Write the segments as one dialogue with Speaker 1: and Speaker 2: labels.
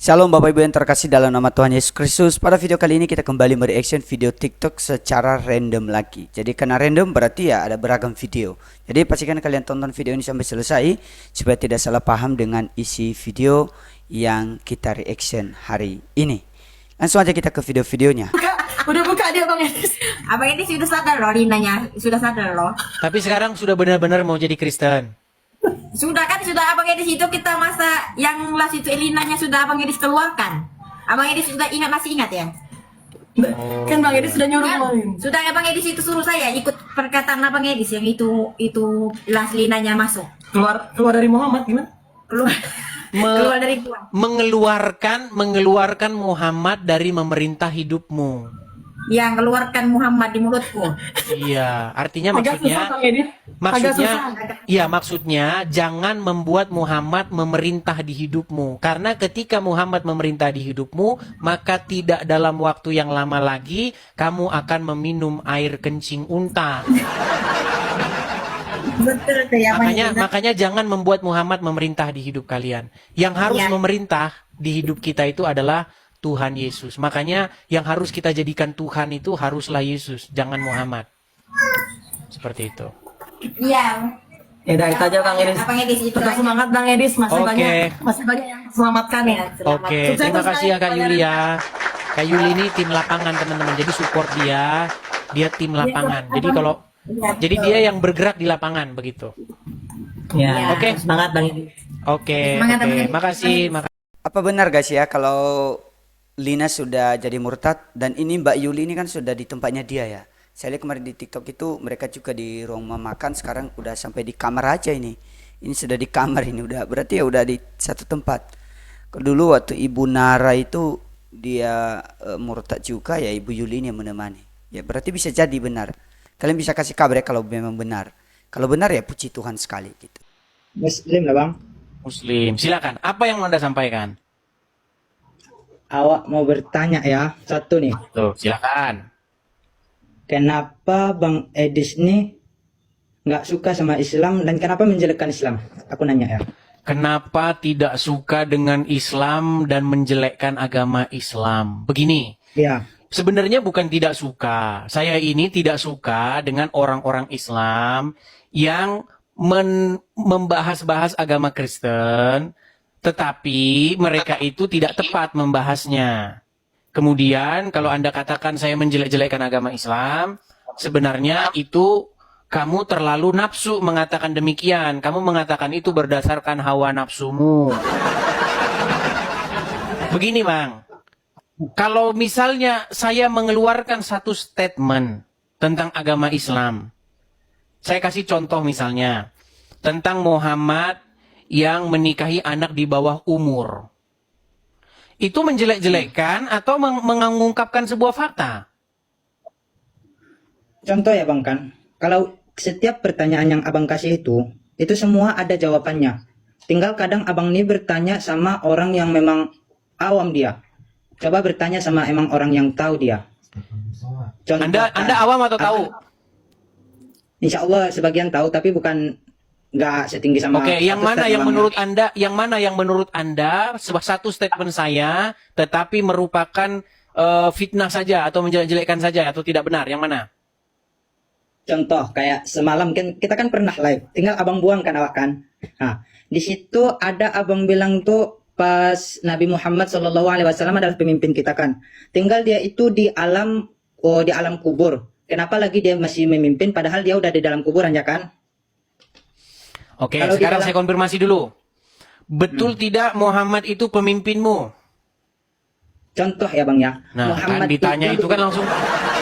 Speaker 1: Shalom Bapak Ibu yang terkasih dalam nama Tuhan Yesus Kristus. Pada video kali ini kita kembali mereaction video TikTok secara random lagi. Jadi karena random berarti ya ada beragam video. Jadi pastikan kalian tonton video ini sampai selesai supaya tidak salah paham dengan isi video yang kita reaction hari ini. Langsung aja kita ke video-videonya.
Speaker 2: Udah buka dia Bang Edis.
Speaker 3: Abang ini sudah sadar loh, Rinanya sudah sadar loh.
Speaker 2: Tapi sekarang sudah benar-benar mau jadi Kristen.
Speaker 3: Sudah kan, sudah Abang Edis itu kita masa yang las itu Elinanya sudah Abang Edis keluarkan. Abang Edis sudah ingat, masih ingat ya?
Speaker 2: Kan Bang Edis sudah nyuruh
Speaker 3: Kan,
Speaker 2: kemarin.
Speaker 3: sudah Abang Edis itu suruh saya ikut perkataan Abang Edis yang itu las Linanya masuk.
Speaker 2: Keluar dari Muhammad gimana?
Speaker 3: Keluar keluar dari gua.
Speaker 2: mengeluarkan Muhammad dari memerintah hidupmu.
Speaker 3: Yang keluarkan Muhammad di mulutku.
Speaker 2: Iya, artinya
Speaker 4: Agak
Speaker 2: maksudnya
Speaker 4: susah, Bang Edis. Agak susah.
Speaker 2: maksudnya jangan membuat Muhammad memerintah di hidupmu. Karena ketika Muhammad memerintah di hidupmu, maka tidak dalam waktu yang lama lagi kamu akan meminum air kencing unta.
Speaker 3: Betul tuh ya.
Speaker 2: Makanya jangan membuat Muhammad memerintah di hidup kalian. Yang harus
Speaker 3: Iya.
Speaker 2: memerintah di hidup kita itu adalah Tuhan Yesus. Makanya yang harus kita jadikan Tuhan itu haruslah Yesus, jangan Muhammad. Seperti itu.
Speaker 3: Iya.
Speaker 4: Ya udah itu aja Bang Edis.
Speaker 3: Abang Edis itu
Speaker 4: Tetap
Speaker 3: aja.
Speaker 4: semangat Bang Edis, masih
Speaker 2: Oke.
Speaker 4: banyak yang selamatkan ya.
Speaker 3: Selamat.
Speaker 2: Oke,
Speaker 4: Sukses
Speaker 2: terima
Speaker 4: terus,
Speaker 2: kasih ya Kak
Speaker 4: Kak.
Speaker 2: Yuli ya. Kak Yuli ini tim lapangan teman-teman. Jadi support dia tim lapangan. Jadi dia yang bergerak di lapangan begitu.
Speaker 4: Ya,
Speaker 2: Oke.
Speaker 4: semangat Bang Edis.
Speaker 2: Oke,
Speaker 3: Semangat,
Speaker 2: oke.
Speaker 3: teman-teman.
Speaker 2: Makasih.
Speaker 1: Apa benar guys ya kalau Lina sudah jadi murtad dan ini Mbak Yuli ini kan sudah di tempatnya dia ya. Saya lihat kemarin di TikTok itu mereka juga di ruang makan, sekarang udah sampai di kamar aja ini. Ini sudah di kamar ini, udah berarti ya udah di satu tempat. Kalau dulu waktu Ibu Nara itu dia murtad juga ya, Ibu Yuli ini yang menemani. Ya berarti bisa jadi benar. Kalian bisa kasih kabar ya kalau memang benar. Kalau benar ya puji Tuhan sekali gitu.
Speaker 5: Muslim lah bang.
Speaker 2: Muslim. Silakan. Apa yang mau Anda sampaikan?
Speaker 5: Awak mau bertanya ya, satu nih.
Speaker 2: Tuh, silakan.
Speaker 5: Kenapa Bang Edis nih nggak suka sama Islam dan kenapa menjelekkan Islam? Aku nanya ya.
Speaker 2: Kenapa tidak suka dengan Islam dan menjelekkan agama Islam? Begini,
Speaker 5: Ya,
Speaker 2: sebenarnya bukan tidak suka. Saya ini tidak suka dengan orang-orang Islam yang membahas-bahas agama Kristen, tetapi mereka itu tidak tepat membahasnya. Kemudian kalau Anda katakan saya menjelek-jelekkan agama Islam, sebenarnya itu kamu terlalu nafsu mengatakan demikian. Kamu mengatakan itu berdasarkan hawa nafsumu. Begini Bang, kalau misalnya saya mengeluarkan satu statement tentang agama Islam, saya kasih contoh misalnya tentang Muhammad yang menikahi anak di bawah umur. Itu menjelek-jelekkan atau mengungkapkan sebuah fakta?
Speaker 5: contoh ya Bang kan. Kalau setiap pertanyaan yang Abang kasih itu semua ada jawabannya. Tinggal kadang Abang ini bertanya sama orang yang memang awam dia. Coba bertanya sama emang orang yang tahu dia. Contoh,
Speaker 2: Anda awam atau tahu?
Speaker 5: Insya Allah sebagian tahu tapi bukan nggak setinggi sama.
Speaker 2: Oke, yang
Speaker 5: satu
Speaker 2: mana
Speaker 5: Ustadz
Speaker 2: yang
Speaker 5: Imam ya.
Speaker 2: menurut Anda satu statement saya tetapi merupakan fitnah saja atau menjelek-jelekkan saja atau tidak benar? Yang mana?
Speaker 5: Contoh kayak semalam kan kita kan pernah live, tinggal Abang buang kan awak kan. Nah, di situ ada Abang bilang tuh pas Nabi Muhammad SAW adalah pemimpin kita kan. Tinggal dia itu di alam kubur. Kenapa lagi dia masih memimpin padahal dia udah di dalam kuburan ya kan?
Speaker 2: Oke,
Speaker 5: Kalau di
Speaker 2: sekarang
Speaker 5: dalam-
Speaker 2: saya konfirmasi dulu. Betul tidak Muhammad itu pemimpinmu?
Speaker 5: Contoh ya Bang ya.
Speaker 2: Nah, kan ditanya itu kan langsung,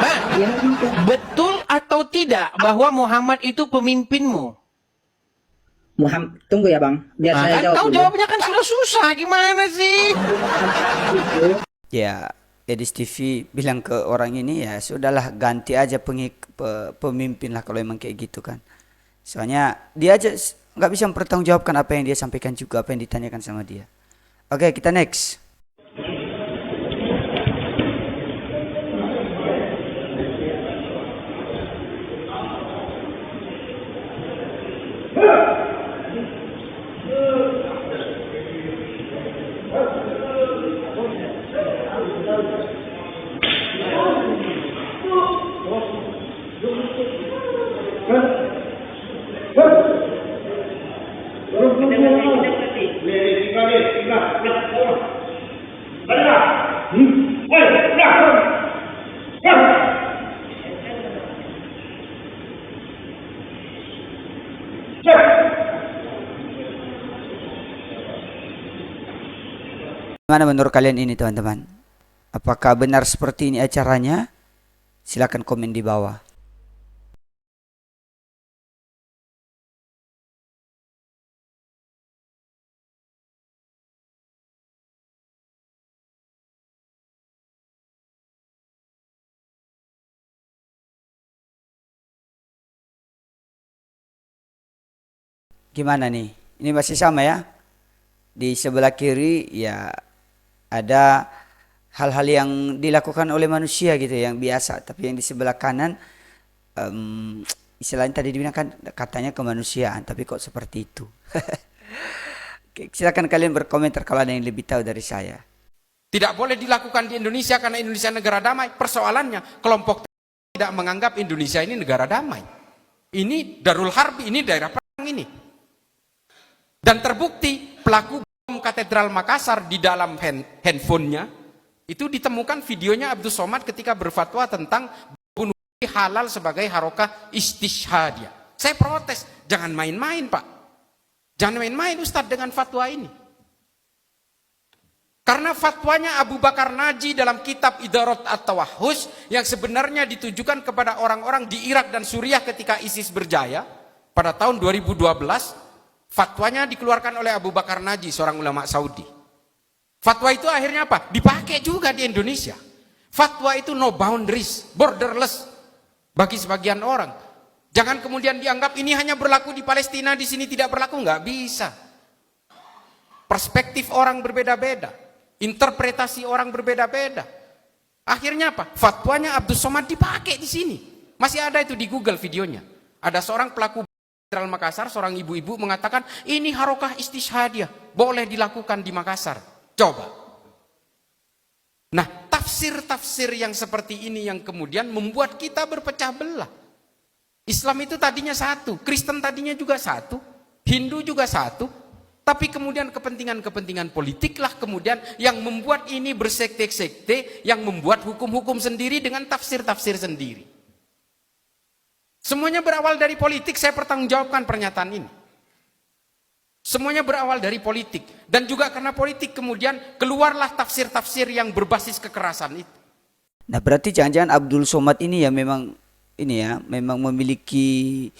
Speaker 2: Bang,
Speaker 5: Iya,
Speaker 2: betul atau tidak bahwa Muhammad itu pemimpinmu?
Speaker 5: Muhammad, tunggu ya Bang, biar
Speaker 2: Nah,
Speaker 5: saya
Speaker 2: kan
Speaker 5: jawab
Speaker 2: kau
Speaker 5: dulu.
Speaker 2: jawabnya kan sudah susah, gimana sih?
Speaker 1: Ya, Edis TV bilang ke orang ini ya sudahlah ganti aja pemimpin lah kalau emang kayak gitu kan. Soalnya dia aja nggak bisa mempertanggungjawabkan apa yang dia sampaikan juga apa yang ditanyakan sama dia. Oke, kita next. Gimana menurut kalian ini teman-teman? Apakah benar seperti ini acaranya? Silakan komen di bawah. Gimana nih? Ini masih sama ya? Di sebelah kiri ya ada hal-hal yang dilakukan oleh manusia gitu yang biasa, tapi yang di sebelah kanan istilahnya tadi dibilang kan katanya kemanusiaan, tapi kok seperti itu. Oke, silakan kalian berkomentar kalau ada yang lebih tahu dari saya.
Speaker 6: Tidak boleh dilakukan di Indonesia karena Indonesia negara damai. Persoalannya kelompok tidak menganggap Indonesia ini negara damai. Ini Darul Harbi, ini daerah perang ini. Dan terbukti pelaku bom Katedral Makassar di dalam handphonenya itu ditemukan videonya Abdul Somad ketika berfatwa tentang bunuh diri halal sebagai harokah istishhadiyah. Saya protes, jangan main-main Pak. Jangan main-main Ustadz dengan fatwa ini. Karena fatwanya Abu Bakar Naji dalam kitab Idarat At-Tawahhus yang sebenarnya ditujukan kepada orang-orang di Irak dan Suriah ketika ISIS berjaya pada tahun 2012, fatwanya dikeluarkan oleh Abu Bakar Naji, seorang ulama Saudi. Fatwa itu akhirnya apa? Dipakai juga di Indonesia. Fatwa itu no boundaries, borderless bagi sebagian orang. Jangan kemudian dianggap ini hanya berlaku di Palestina, di sini tidak berlaku, nggak bisa. Perspektif orang berbeda-beda, interpretasi orang berbeda-beda. Akhirnya apa? Fatwanya Abdul Somad dipakai di sini. Masih ada itu di Google videonya. Ada seorang pelaku Katedral Makassar, seorang ibu-ibu mengatakan ini harokah istishhadiyah, boleh dilakukan di Makassar. Coba. Nah, tafsir-tafsir yang seperti ini yang kemudian membuat kita berpecah belah. Islam itu tadinya satu, Kristen tadinya juga satu, Hindu juga satu, tapi kemudian kepentingan-kepentingan politiklah kemudian yang membuat ini bersekte-sekte, yang membuat hukum-hukum sendiri dengan tafsir-tafsir sendiri. Semuanya berawal dari politik, saya pertanggungjawabkan pernyataan ini. Semuanya berawal dari politik. Dan juga karena politik kemudian keluarlah tafsir-tafsir yang berbasis kekerasan itu.
Speaker 1: Nah, berarti jangan-jangan Abdul Somad ini ya memang ini ya, memang memiliki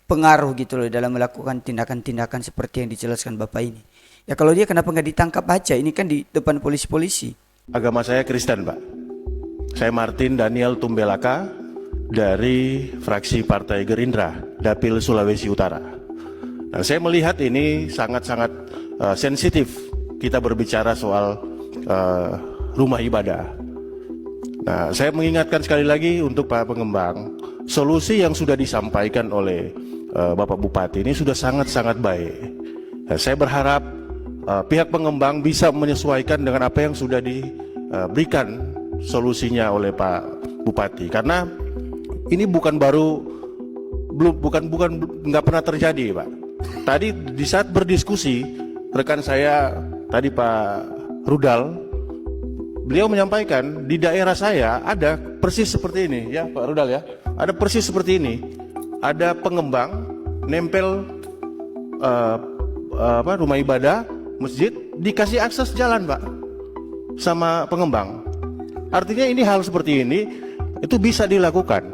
Speaker 1: pengaruh gitu loh dalam melakukan tindakan-tindakan seperti yang dijelaskan Bapak ini. Ya kalau dia kenapa nggak ditangkap aja? Ini kan di depan polisi-polisi.
Speaker 7: Agama saya Kristen, Pak. Saya Martin Daniel Tumbelaka dari fraksi Partai Gerindra, Dapil Sulawesi Utara. Nah, saya melihat ini sangat-sangat sensitif kita berbicara soal rumah ibadah. Nah, saya mengingatkan sekali lagi untuk para pengembang, solusi yang sudah disampaikan oleh Bapak Bupati ini sudah sangat-sangat baik. Nah, saya berharap pihak pengembang bisa menyesuaikan dengan apa yang sudah diberikan solusinya oleh Pak Bupati, karena ini bukan nggak pernah terjadi, Pak. Tadi di saat berdiskusi rekan saya tadi Pak Rudal, beliau menyampaikan di daerah saya ada persis seperti ini, ya Pak Rudal ya, ada persis seperti ini, ada pengembang nempel rumah ibadah, masjid, dikasih akses jalan Pak sama pengembang. Artinya ini hal seperti ini itu bisa dilakukan,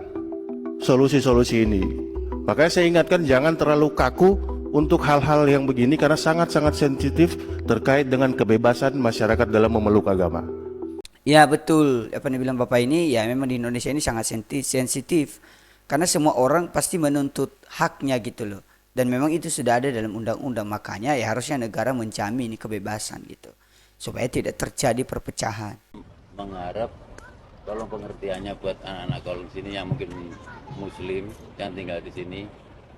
Speaker 7: solusi-solusi ini. Makanya saya ingatkan jangan terlalu kaku untuk hal-hal yang begini karena sangat-sangat sensitif terkait dengan kebebasan masyarakat dalam memeluk agama.
Speaker 1: Ya betul, apa yang dibilang Bapak ini ya memang di Indonesia ini sangat sensitif karena semua orang pasti menuntut haknya gitu loh. Dan memang itu sudah ada dalam undang-undang, makanya ya harusnya negara menjamin kebebasan gitu supaya tidak terjadi perpecahan.
Speaker 8: Mengharap tolong pengertiannya buat anak-anak kolong sini yang mungkin muslim yang tinggal di sini.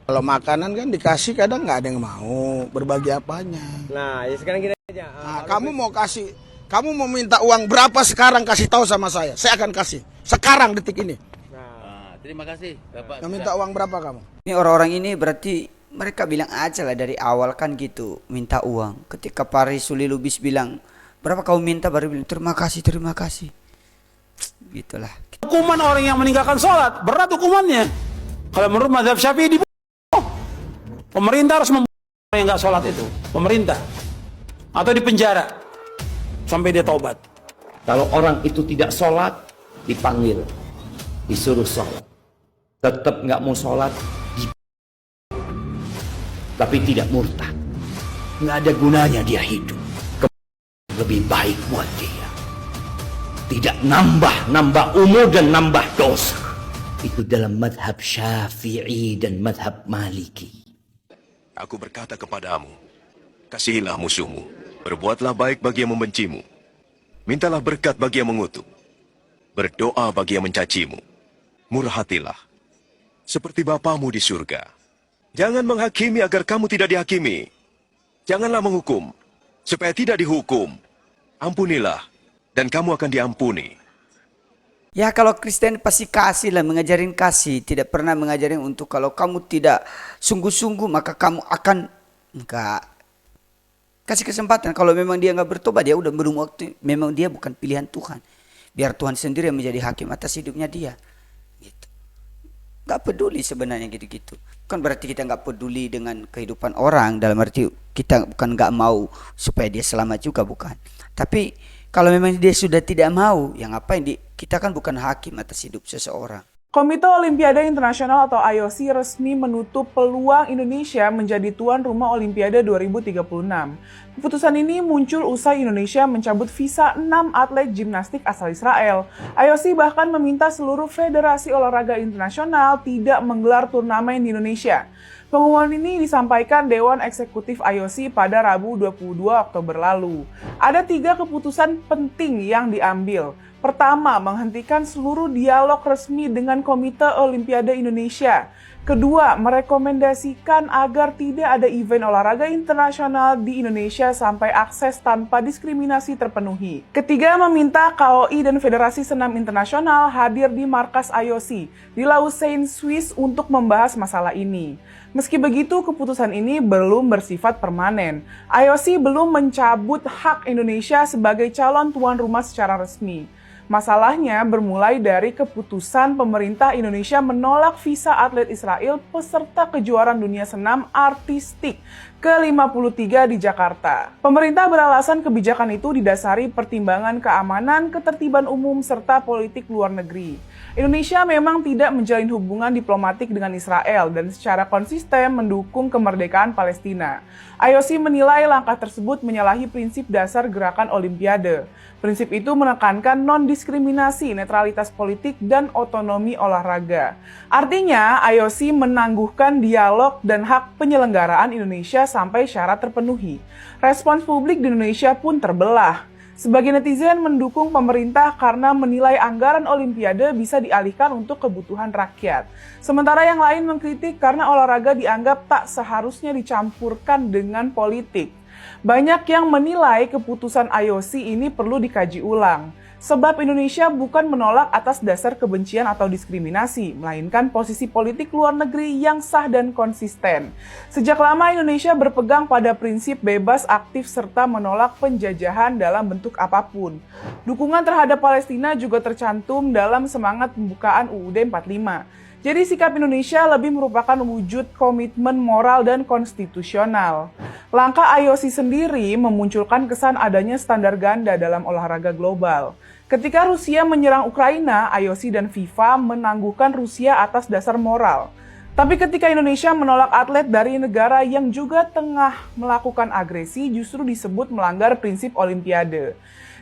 Speaker 9: Kalau makanan kan dikasih kadang nggak ada yang mau, berbagi apanya.
Speaker 10: Nah, ya sekarang gini aja.
Speaker 9: Nah, kamu mau minta uang berapa sekarang, kasih tahu sama saya akan kasih. Sekarang detik ini.
Speaker 8: Nah, terima kasih Bapak.
Speaker 9: Kamu minta uang berapa kamu?
Speaker 1: Ini orang-orang ini berarti mereka bilang aja lah dari awal kan gitu, minta uang. Ketika Pak Risuli Lubis bilang, berapa kau minta, baru bilang terima kasih. Gitulah.
Speaker 10: Hukuman orang yang meninggalkan sholat, berat hukumannya. Kalau menurut mazhab Syafi'i dibunuh. Pemerintah harus membunuh orang yang nggak sholat itu. Pemerintah. atau di penjara sampai dia taubat.
Speaker 11: Kalau orang itu tidak sholat, dipanggil, disuruh sholat. Tetap nggak mau sholat, tapi tidak murtad. Nggak ada gunanya dia hidup. Lebih baik buat dia. Tidak nambah umur dan nambah dosa. Itu dalam madhab Syafi'i dan madhab Maliki.
Speaker 12: Aku berkata kepadamu, kasihilah musuhmu, berbuatlah baik bagi yang membencimu, mintalah berkat bagi yang mengutuk, berdoa bagi yang mencacimu, murah hatilah, seperti Bapamu di surga. Jangan menghakimi agar kamu tidak dihakimi. Janganlah menghukum, supaya tidak dihukum. Ampunilah, dan kamu akan diampuni.
Speaker 1: Ya kalau Kristen pasti kasih lah, mengajarin kasih. Tidak pernah mengajarin untuk kalau kamu tidak sungguh-sungguh maka kamu akan enggak. Kasih kesempatan. Kalau memang dia enggak bertobat, dia udah belum waktu. Memang dia bukan pilihan Tuhan. Biar Tuhan sendiri yang menjadi hakim atas hidupnya dia. Gitu. Enggak peduli sebenarnya gitu-gitu. Bukan berarti kita enggak peduli dengan kehidupan orang. Dalam arti kita bukan enggak mau supaya dia selamat juga, bukan. Tapi kalau memang dia sudah tidak mau, ya ngapain kita kan bukan hakim atas hidup seseorang.
Speaker 13: Komite Olimpiade Internasional atau IOC resmi menutup peluang Indonesia menjadi tuan rumah Olimpiade 2036. Keputusan ini muncul usai Indonesia mencabut visa 6 atlet gimnastik asal Israel. IOC bahkan meminta seluruh federasi olahraga internasional tidak menggelar turnamen di Indonesia. Pengumuman ini disampaikan Dewan Eksekutif IOC pada Rabu 22 Oktober lalu. Ada 3 keputusan penting yang diambil. Pertama, menghentikan seluruh dialog resmi dengan Komite Olimpiade Indonesia. Kedua, merekomendasikan agar tidak ada event olahraga internasional di Indonesia sampai akses tanpa diskriminasi terpenuhi. Ketiga, meminta KOI dan Federasi Senam Internasional hadir di markas IOC di Lausanne, Swiss untuk membahas masalah ini. Meski begitu, keputusan ini belum bersifat permanen. IOC belum mencabut hak Indonesia sebagai calon tuan rumah secara resmi. Masalahnya bermulai dari keputusan pemerintah Indonesia menolak visa atlet Israel peserta kejuaraan dunia senam artistik ke-53 di Jakarta. Pemerintah beralasan kebijakan itu didasari pertimbangan keamanan, ketertiban umum, serta politik luar negeri. Indonesia memang tidak menjalin hubungan diplomatik dengan Israel dan secara konsisten mendukung kemerdekaan Palestina. IOC menilai langkah tersebut menyalahi prinsip dasar gerakan Olimpiade. Prinsip itu menekankan non-diskriminasi, netralitas politik, dan otonomi olahraga. Artinya, IOC menangguhkan dialog dan hak penyelenggaraan Indonesia sampai syarat terpenuhi. Respons publik di Indonesia pun terbelah. Sebagian netizen mendukung pemerintah karena menilai anggaran Olimpiade bisa dialihkan untuk kebutuhan rakyat. Sementara yang lain mengkritik karena olahraga dianggap tak seharusnya dicampurkan dengan politik. Banyak yang menilai keputusan IOC ini perlu dikaji ulang. Sebab Indonesia bukan menolak atas dasar kebencian atau diskriminasi, melainkan posisi politik luar negeri yang sah dan konsisten. Sejak lama Indonesia berpegang pada prinsip bebas aktif serta menolak penjajahan dalam bentuk apapun. Dukungan terhadap Palestina juga tercantum dalam semangat pembukaan UUD 45. Jadi sikap Indonesia lebih merupakan wujud komitmen moral dan konstitusional. Langkah IOC sendiri memunculkan kesan adanya standar ganda dalam olahraga global. Ketika Rusia menyerang Ukraina, IOC dan FIFA menangguhkan Rusia atas dasar moral. Tapi ketika Indonesia menolak atlet dari negara yang juga tengah melakukan agresi, justru disebut melanggar prinsip Olimpiade.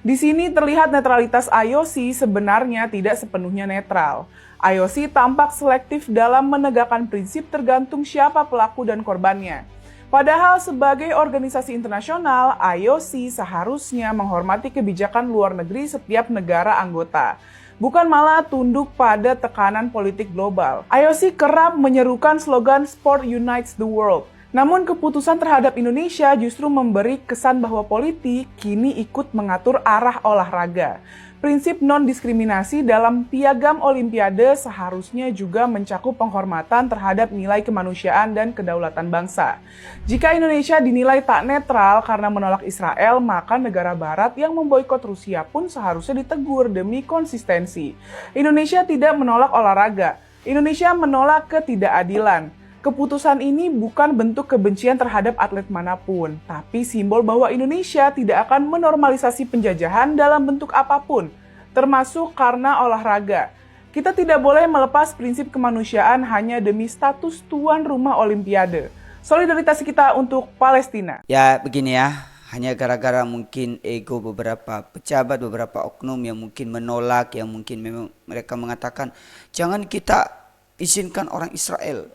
Speaker 13: Di sini terlihat netralitas IOC sebenarnya tidak sepenuhnya netral. IOC tampak selektif dalam menegakkan prinsip tergantung siapa pelaku dan korbannya. Padahal sebagai organisasi internasional, IOC seharusnya menghormati kebijakan luar negeri setiap negara anggota, bukan malah tunduk pada tekanan politik global. IOC kerap menyerukan slogan "Sport Unites the World". Namun keputusan terhadap Indonesia justru memberi kesan bahwa politik kini ikut mengatur arah olahraga. Prinsip non-diskriminasi dalam piagam Olimpiade seharusnya juga mencakup penghormatan terhadap nilai kemanusiaan dan kedaulatan bangsa. Jika Indonesia dinilai tak netral karena menolak Israel, maka negara barat yang memboikot Rusia pun seharusnya ditegur demi konsistensi. Indonesia tidak menolak olahraga. Indonesia menolak ketidakadilan. Keputusan ini bukan bentuk kebencian terhadap atlet manapun, tapi simbol bahwa Indonesia tidak akan menormalisasi penjajahan dalam bentuk apapun, termasuk karena olahraga. Kita tidak boleh melepas prinsip kemanusiaan hanya demi status tuan rumah Olimpiade. Solidaritas kita untuk Palestina.
Speaker 1: Ya begini ya, hanya gara-gara mungkin ego beberapa pejabat, beberapa oknum yang mungkin menolak, yang mungkin memang mereka mengatakan jangan kita izinkan orang Israel.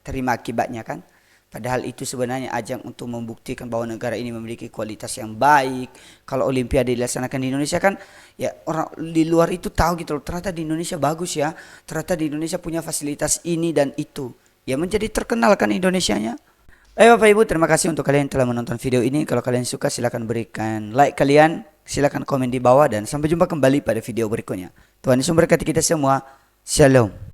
Speaker 1: Terima akibatnya kan. Padahal itu sebenarnya ajang untuk membuktikan bahwa negara ini memiliki kualitas yang baik. Kalau Olimpiade dilaksanakan di Indonesia kan, ya orang di luar itu tahu gitu loh, ternyata di Indonesia bagus ya, ternyata di Indonesia punya fasilitas ini dan itu. Ya menjadi terkenal kan Indonesianya. Bapak Ibu, terima kasih untuk kalian yang telah menonton video ini. Kalau kalian suka silahkan berikan like kalian, silahkan komen di bawah, dan sampai jumpa kembali pada video berikutnya. Tuhan Yesus memberkati kita semua. Shalom.